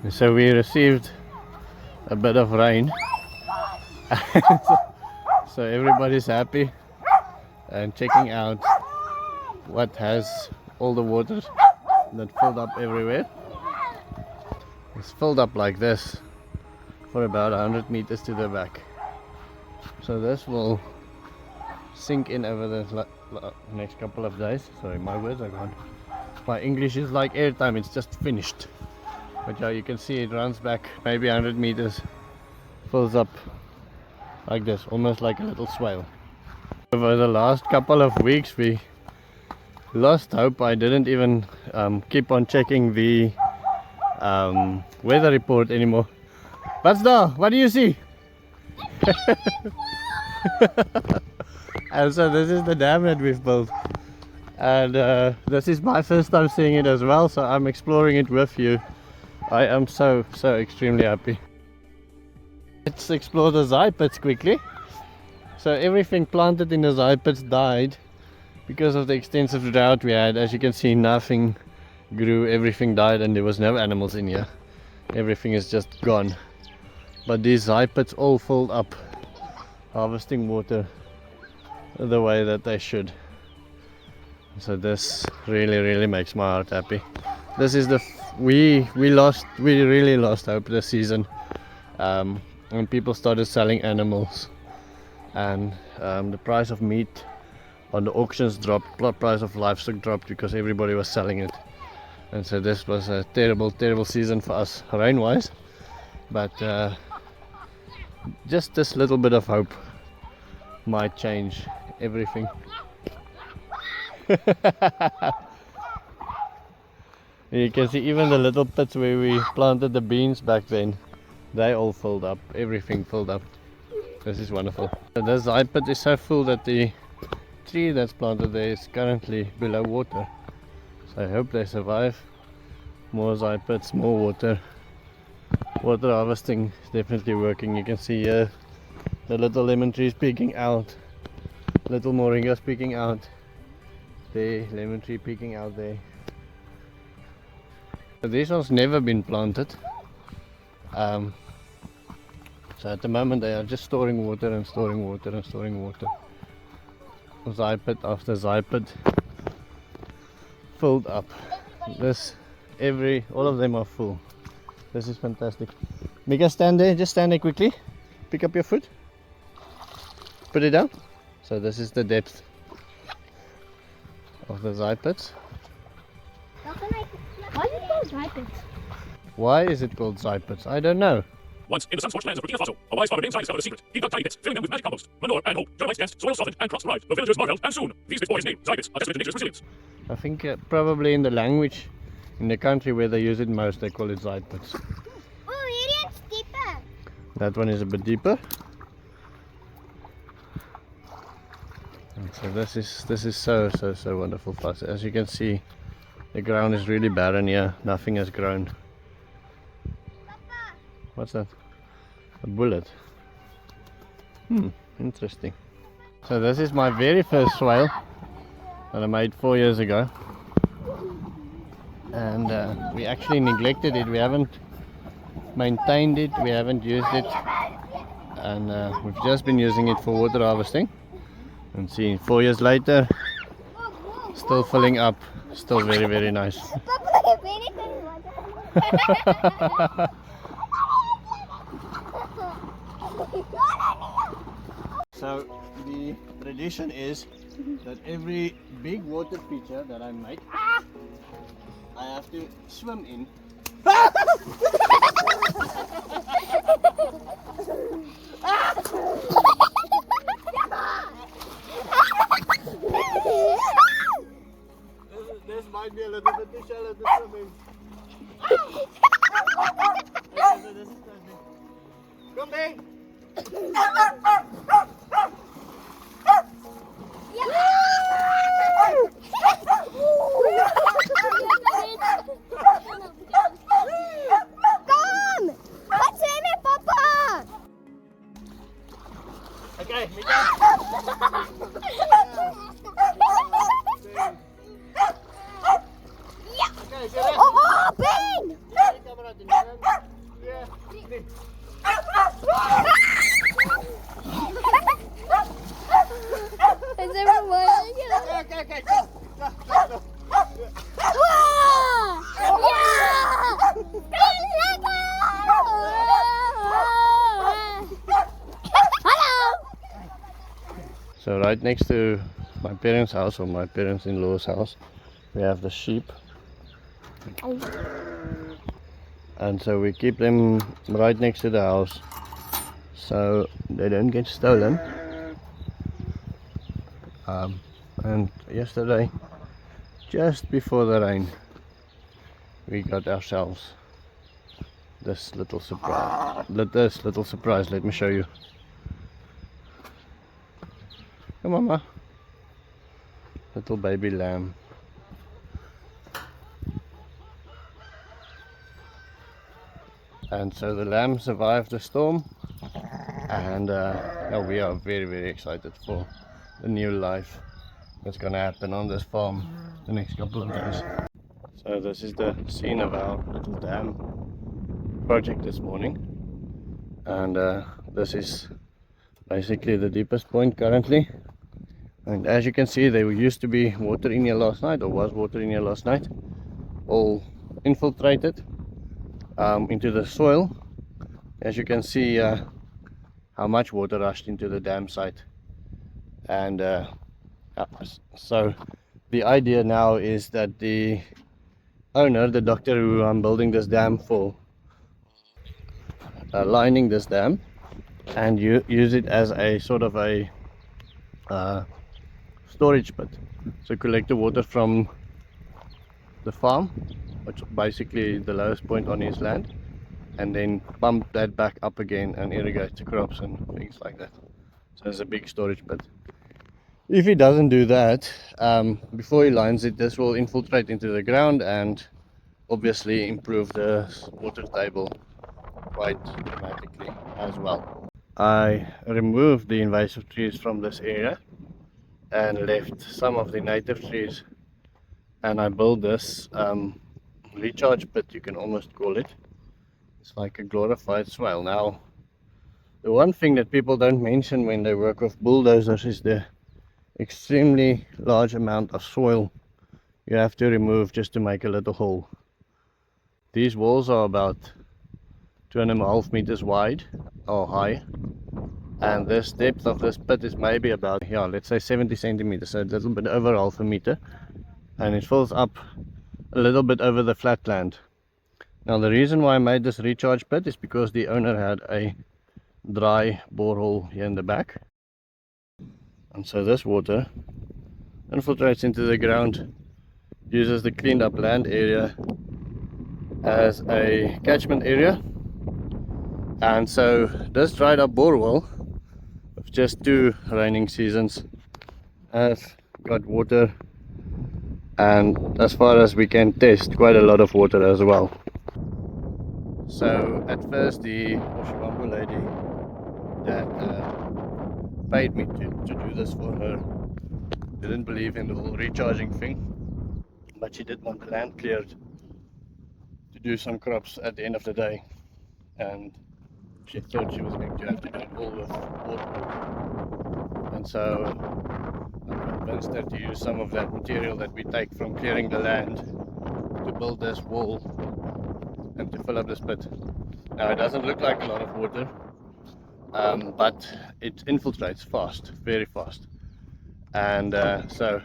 So we received a bit of rain. So everybody's happy and checking out what has all the water that filled up everywhere. It's filled up like this for about 100 meters to the back. So this will sink in over the next couple of days. Sorry, my words are gone. My English is like airtime, it's just finished. But yeah, you can see it runs back maybe 100 meters, fills up like this, almost like a little swale. Over the last couple of weeks we lost hope. I didn't even keep on checking the weather report anymore. What's there? What do you see? And so this is the dam that we've built, and this is my first time seeing it as well, so I'm exploring it with you. I am so extremely happy. Let's explore the zai pits quickly. So everything planted in the zai pits died because of the extensive drought we had. As you can see, nothing grew, everything died, and there was no animals in here. Everything is just gone. But these zai pits all filled up, harvesting water the way that they should. So this really makes my heart happy. This is the we really lost hope this season when people started selling animals, and the price of meat on the auctions dropped, price of livestock dropped because everybody was selling it. And so this was a terrible season for us rain wise, but just this little bit of hope might change everything. You can see even the little pits where we planted the beans back then, they all filled up, everything filled up. This is wonderful. This zai pit is so full that the tree that's planted there is currently below water. So I hope they survive. More zai pits, more water. Water harvesting is definitely working. You can see here the little lemon trees peeking out, little moringas peeking out, the lemon tree peeking out there. So these ones never been planted. So at the moment they are just storing water and storing water and storing water. Zai pit after zai pit filled up. All of them are full. This is fantastic. Mika, stand there, just stand there quickly. Pick up your foot. Put it down. So this is the depth of the zai pits. Why is it called zai pits? Why is it called zai pits? I don't know. Once in the sun-scorched lands of Burkina Faso, a wise farmer named Zai discovered a secret. He dug tiny pits, filling them with magic compost, manure and hope. Termites danced, soil softened, and crops thrived. The villagers marveled, and soon these pits bore his name. Zai pits are testament to nature's resilience. I think probably in the language, in the country where they use it most, they call it zai pits. Oh, here it's deeper. That one is a bit deeper. And so this is so wonderful for us. As you can see, the ground is really barren here. Nothing has grown. What's that? A bullet. Interesting. So this is my very first swale that I made 4 years ago, and we actually neglected it. We haven't maintained it, we haven't used it, and we've just been using it for water harvesting. And see, 4 years later, still filling up, still very nice. So the tradition is that every big water feature that I make, I have to swim in. This might be a little bit too shallow to swim in. Okay, so this is perfect. Come back. Kom! Wat sê my papa? Okay, Mika. Ja. Oh, Ben! Camera, Is everyone? Okay, go. Wow! Yeah! Hello! So right next to my parents' house, or my parents-in-law's house, we have the sheep. And so we keep them right next to the house so they don't get stolen. And yesterday, just before the rain, we got ourselves this little surprise. Let me show you. Come on, ma. Little baby lamb. And so the lamb survived the storm, and we are very, very excited for the new life that's gonna happen on this farm the next couple of days. So this is the scene of our little dam project this morning, and this is basically the deepest point currently. And as you can see, there used to be water in here last night, or was water in here last night, all infiltrated into the soil. As you can see how much water rushed into the dam site. And so the idea now is that the owner, the doctor who I'm building this dam for, lining this dam and use it as a sort of a storage pit. So collect the water from the farm, which is basically the lowest point on his land, and then pump that back up again and irrigate the crops and things like that. So it's a big storage pit. If he doesn't do that, before he lines it, this will infiltrate into the ground and obviously improve the water table quite dramatically as well. I removed the invasive trees from this area and left some of the native trees, and I built this recharge pit, you can almost call it. It's like a glorified swale. Now, the one thing that people don't mention when they work with bulldozers is the extremely large amount of soil you have to remove just to make a little hole. These walls are about 2.5 meters wide or high, and this depth of this pit is maybe about, let's say 70 centimeters, so a little bit over 1/2 meter, and it fills up a little bit over the flat land. Now the reason why I made this recharge pit is because the owner had a dry borehole here in the back, and so this water infiltrates into the ground, uses the cleaned up land area as a catchment area, and so this dried up borewell with just 2 raining seasons has got water, and as far as we can test, quite a lot of water as well. So at first the Oshibambu lady that paid me to do this for her didn't believe in the whole recharging thing, but she did want the land cleared to do some crops at the end of the day, and she thought she was going to have to do it all with water. And so I convinced her to use some of that material that we take from clearing the land to build this wall and to fill up this pit. Now it doesn't look like a lot of water, but it infiltrates fast, very fast. And so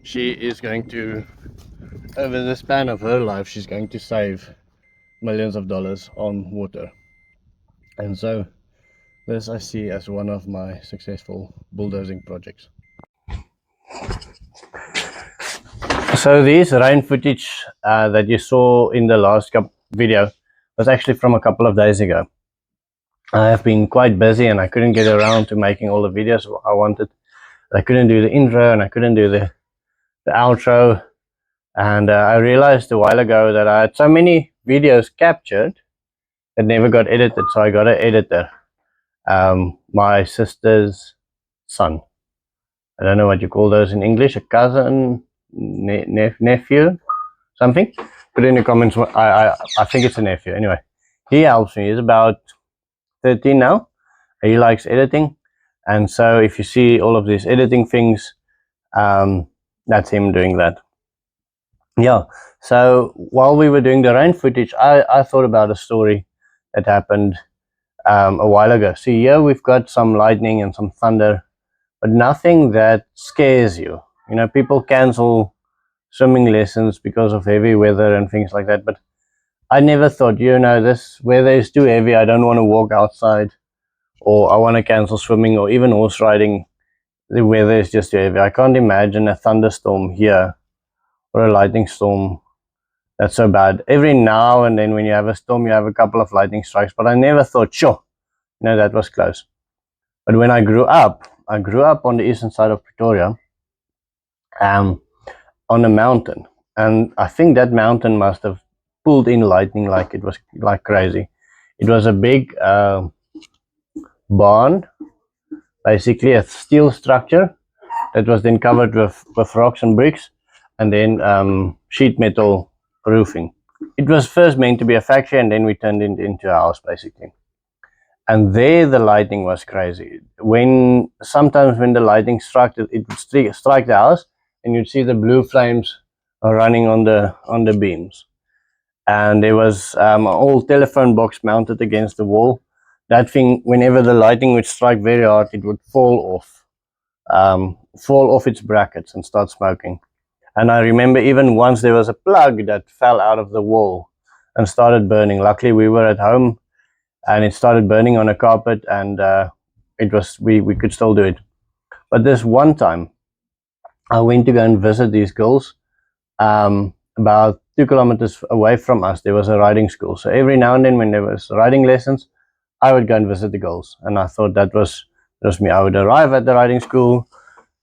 she is going to, over the span of her life, she's going to save millions of dollars on water. And so this I see as one of my successful bulldozing projects. So these rain footage that you saw in the last video was actually from a couple of days ago. I have been quite busy and I couldn't get around to making all the videos I wanted. I couldn't do the intro and I couldn't do the outro, and I realized a while ago that I had so many videos captured that never got edited, so I got an editor, my sister's son. I don't know what you call those in English, a cousin, nephew, something. Put in the comments. I think it's a nephew. Anyway, he helps me. He's about 13 now. He likes editing, and so if you see all of these editing things, that's him doing that. Yeah, so while we were doing the rain footage, I thought about a story that happened a while ago. See, here we've got some lightning and some thunder, but nothing that scares you. You know, people cancel swimming lessons because of heavy weather and things like that, but I never thought, you know, this weather is too heavy, I don't want to walk outside, or I want to cancel swimming, or even horse riding. The weather is just too heavy. I can't imagine a thunderstorm here or a lightning storm that's so bad. Every now and then when you have a storm, you have a couple of lightning strikes, but I never thought, sure, no, that was close. But when I grew up on the eastern side of Pretoria, on a mountain, and I think that mountain must have pulled in lightning like it was like crazy. It was a big barn, basically a steel structure that was then covered with rocks and bricks, and then sheet metal roofing. It was first meant to be a factory, and then we turned it into a house, basically. And there the lightning was crazy. Sometimes when the lightning struck, it would strike the house, and you'd see the blue flames running on the beams. And there was an old telephone box mounted against the wall. That thing, whenever the lightning would strike very hard, it would fall off its brackets and start smoking. And I remember even once there was a plug that fell out of the wall and started burning. Luckily we were at home, and it started burning on a carpet, and we could still do it. But this one time I went to go and visit these girls. About 2 kilometers away from us there was a riding school, so every now and then when there was riding lessons, I would go and visit the girls, and I thought that was me. I would arrive at the riding school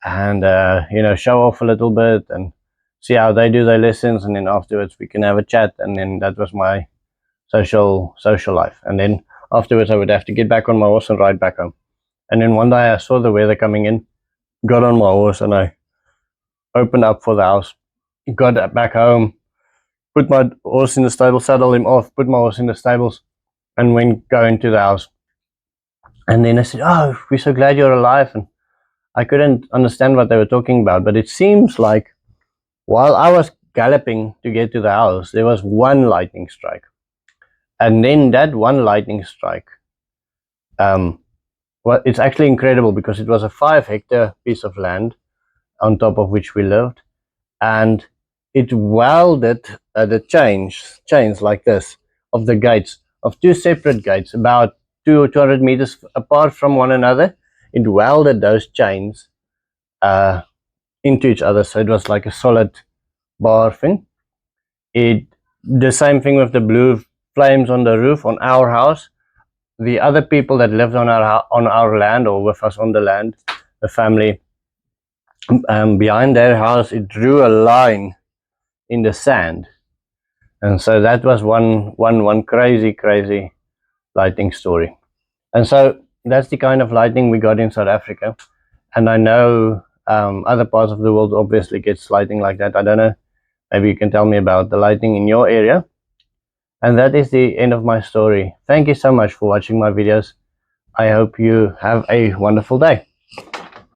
and you know, show off a little bit and see how they do their lessons, and then afterwards we can have a chat, and then that was my social life. And then afterwards I would have to get back on my horse and ride back home. And then one day I saw the weather coming in, got on my horse, and I opened up for the house, got back home, put my horse in the stable, saddled him off, put my horse in the stables, and went going to the house. And then I said, oh, we're so glad you're alive. And I couldn't understand what they were talking about, but it seems like while I was galloping to get to the house, there was one lightning strike. And then that one lightning strike, well, it's actually incredible because it was a 5-hectare piece of land on top of which we lived, and it welded the chains like this of the gates, of 2 separate gates about 200 meters apart from one another. It welded those chains into each other, so it was like a solid bar thing. The same thing with the blue flames on the roof on our house. The other people that lived on our land, or with us on the land, the family, behind their house, it drew a line in the sand, and so that was one crazy lightning story. And so that's the kind of lightning we got in South Africa, and I know other parts of the world obviously gets lightning like that. I don't know, maybe you can tell me about the lightning in your area. And that is the end of my story. Thank you so much for watching my videos. I hope you have a wonderful day.